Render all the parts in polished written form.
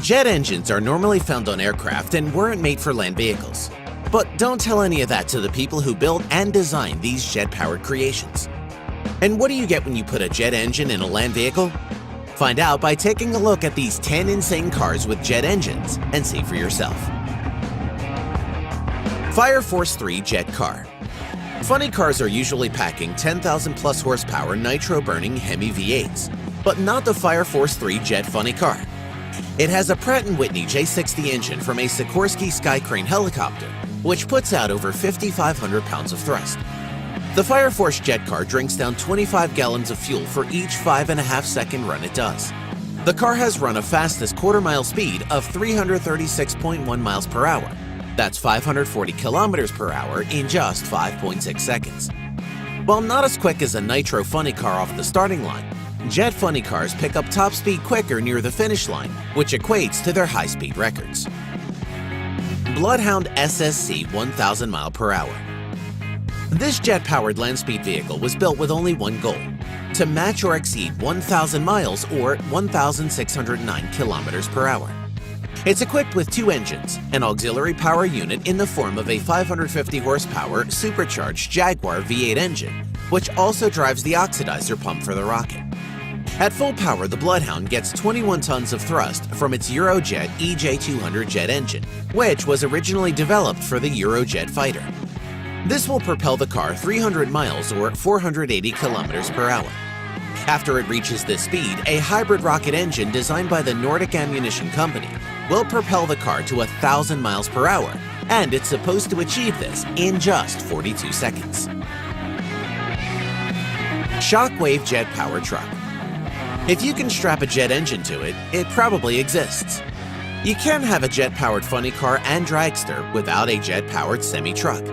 Jet engines are normally found on aircraft and weren't made for land vehicles. But don't tell any of that to the people who built and designed these jet-powered creations. And what do you get when you put a jet engine in a land vehicle? Find out by taking a look at these 10 insane cars with jet engines and see for yourself. Fire Force 3 Jet Car. Funny cars are usually packing 10,000 plus horsepower nitro-burning Hemi V8s, but not the Fire Force 3 Jet Funny Car. It has a Pratt & Whitney J60 engine from a Sikorsky Sky Crane helicopter, which puts out over 5,500 pounds of thrust. The Fire Force Jet Car drinks down 25 gallons of fuel for each 5.5-second run it does. The car has run a fastest quarter-mile speed of 336.1 miles per hour. That's 540 kilometers per hour in just 5.6 seconds. While not as quick as a nitro funny car off the starting line, jet funny cars pick up top speed quicker near the finish line, which equates to their high-speed records. Bloodhound SSC 1,000 mile per hour. This jet-powered land speed vehicle was built with only one goal: to match or exceed 1,000 miles or 1,609 kilometers per hour. It's equipped with two engines, an auxiliary power unit in the form of a 550 horsepower supercharged Jaguar V8 engine, which also drives the oxidizer pump for the rocket. At full power, the Bloodhound gets 21 tons of thrust from its Eurojet EJ200 jet engine, which was originally developed for the Eurojet fighter. This will propel the car 300 miles or 480 kilometers per hour. After it reaches this speed, a hybrid rocket engine designed by the Nordic Ammunition Company will propel the car to 1,000 miles per hour, and it's supposed to achieve this in just 42 seconds. Shockwave Jet Power Truck. If you can strap a jet engine to it, it probably exists. You can have a jet-powered funny car and dragster without a jet-powered semi-truck.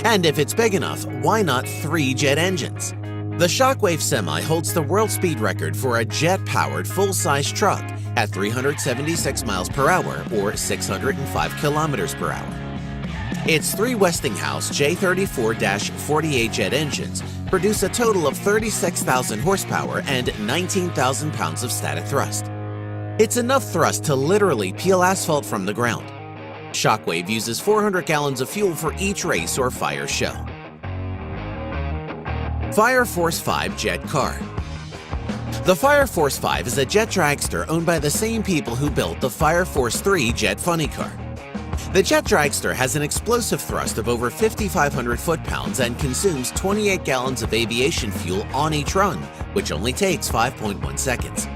And if it's big enough, why not 3 jet engines? The Shockwave Semi holds the world speed record for a jet-powered full-size truck at 376 miles per hour or 605 kilometers per hour. Its 3 Westinghouse J34-48 jet engines produce a total of 36,000 horsepower and 19,000 pounds of static thrust. It's enough thrust to literally peel asphalt from the ground. Shockwave uses 400 gallons of fuel for each race or fire show. Fire Force 5 Jet Car. The Fire Force 5 is a jet dragster owned by the same people who built the Fire Force 3 Jet Funny Car. The jet dragster has an explosive thrust of over 5,500 foot-pounds and consumes 28 gallons of aviation fuel on each run, which only takes 5.1 seconds.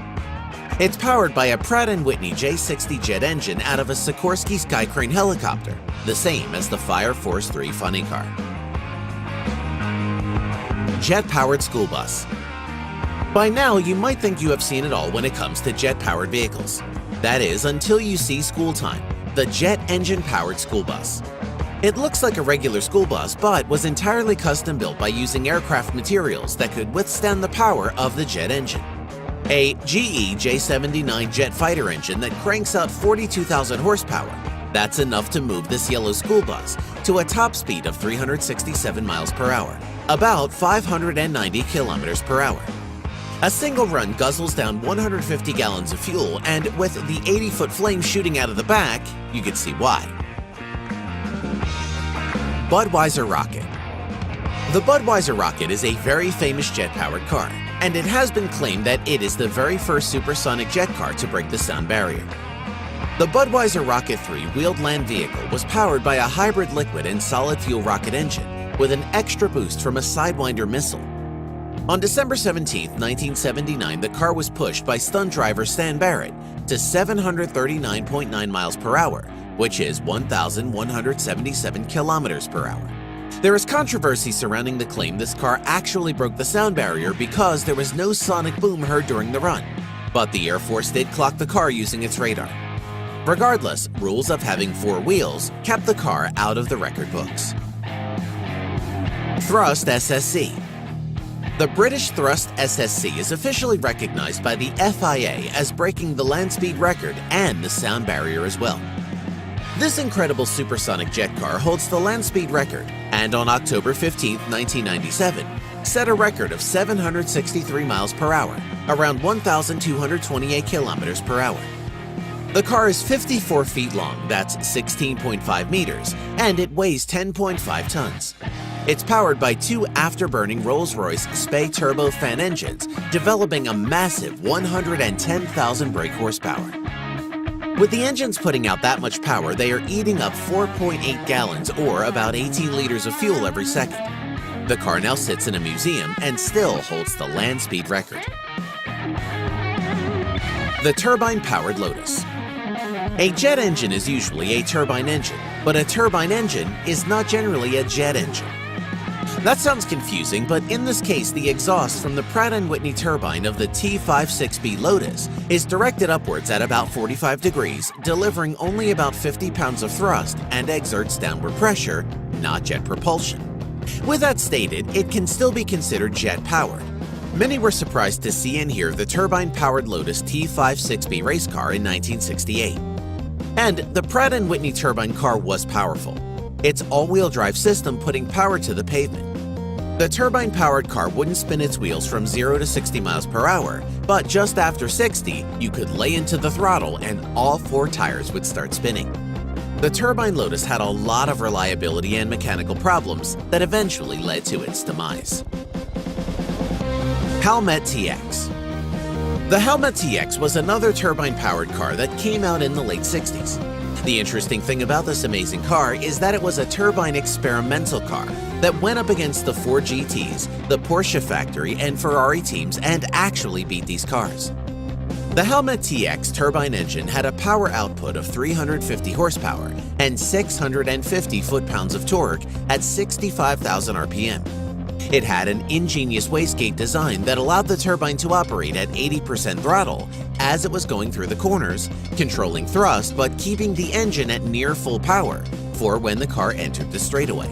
It's powered by a Pratt & Whitney J60 jet engine out of a Sikorsky Sky Crane helicopter, the same as the Fire Force 3 Funny Car. Jet-powered school bus. By now, you might think you have seen it all when it comes to jet-powered vehicles. That is, until you see School Time, the jet engine-powered school bus. It looks like a regular school bus, but was entirely custom-built by using aircraft materials that could withstand the power of the jet engine. A GE J79 jet fighter engine that cranks out 42,000 horsepower. That's enough to move this yellow school bus to a top speed of 367 miles per hour, about 590 kilometers per hour. A single run guzzles down 150 gallons of fuel, and with the 80-foot flame shooting out of the back, you can see why. Budweiser Rocket. The Budweiser Rocket is a very famous jet-powered car, and it has been claimed that it is the very first supersonic jet car to break the sound barrier. The Budweiser Rocket 3 wheeled land vehicle was powered by a hybrid liquid and solid fuel rocket engine with an extra boost from a Sidewinder missile. On December 17, 1979, the car was pushed by stunt driver Stan Barrett to 739.9 miles per hour, which is 1,177 kilometers per hour. There is controversy surrounding the claim this car actually broke the sound barrier because there was no sonic boom heard during the run, but the Air Force did clock the car using its radar. Regardless, rules of having 4 wheels kept the car out of the record books. Thrust SSC. The British Thrust SSC is officially recognized by the FIA as breaking the land speed record and the sound barrier as well. This incredible supersonic jet car holds the land speed record, and on October 15, 1997, set a record of 763 miles per hour, around 1,228 kilometers per hour. The car is 54 feet long, that's 16.5 meters, and it weighs 10.5 tons. It's powered by two afterburning Rolls-Royce SPE turbofan engines, developing a massive 110,000 brake horsepower. With the engines putting out that much power, they are eating up 4.8 gallons or about 18 liters of fuel every second. The car now sits in a museum and still holds the land speed record. The turbine-powered Lotus. A jet engine is usually a turbine engine, but a turbine engine is not generally a jet engine. That sounds confusing, but in this case, the exhaust from the Pratt & Whitney turbine of the T56B Lotus is directed upwards at about 45 degrees, delivering only about 50 pounds of thrust and exerts downward pressure, not jet propulsion. With that stated, it can still be considered jet-powered. Many were surprised to see and hear the turbine-powered Lotus T56B race car in 1968. And the Pratt & Whitney turbine car was powerful. Its all-wheel drive system putting power to the pavement. The turbine-powered car wouldn't spin its wheels from 0 to 60 miles per hour, but just after 60, you could lay into the throttle and all four tires would start spinning. The turbine Lotus had a lot of reliability and mechanical problems that eventually led to its demise. Hellmet TX. The Hellmet TX was another turbine-powered car that came out in the late 60s. The interesting thing about this amazing car is that it was a turbine experimental car that went up against the Ford GTs, the Porsche factory, and Ferrari teams and actually beat these cars. The Hellmet TX turbine engine had a power output of 350 horsepower and 650 foot-pounds of torque at 65,000 RPM. It had an ingenious wastegate design that allowed the turbine to operate at 80% throttle as it was going through the corners, controlling thrust but keeping the engine at near full power for when the car entered the straightaway.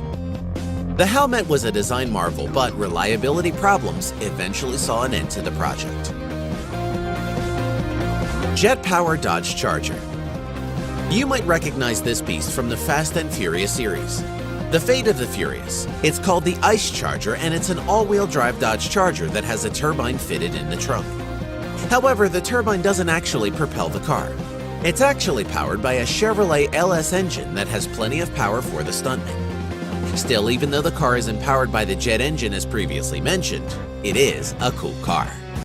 The Hellmet was a design marvel, but reliability problems eventually saw an end to the project. Jet-powered Dodge Charger. You might recognize this beast from the Fast and Furious series. The Fate of the Furious. It's called the Ice Charger, and it's an all-wheel drive Dodge Charger that has a turbine fitted in the trunk. However, the turbine doesn't actually propel the car. It's actually powered by a Chevrolet LS engine that has plenty of power for the stuntman. Still, even though the car isn't powered by the jet engine as previously mentioned, it is a cool car.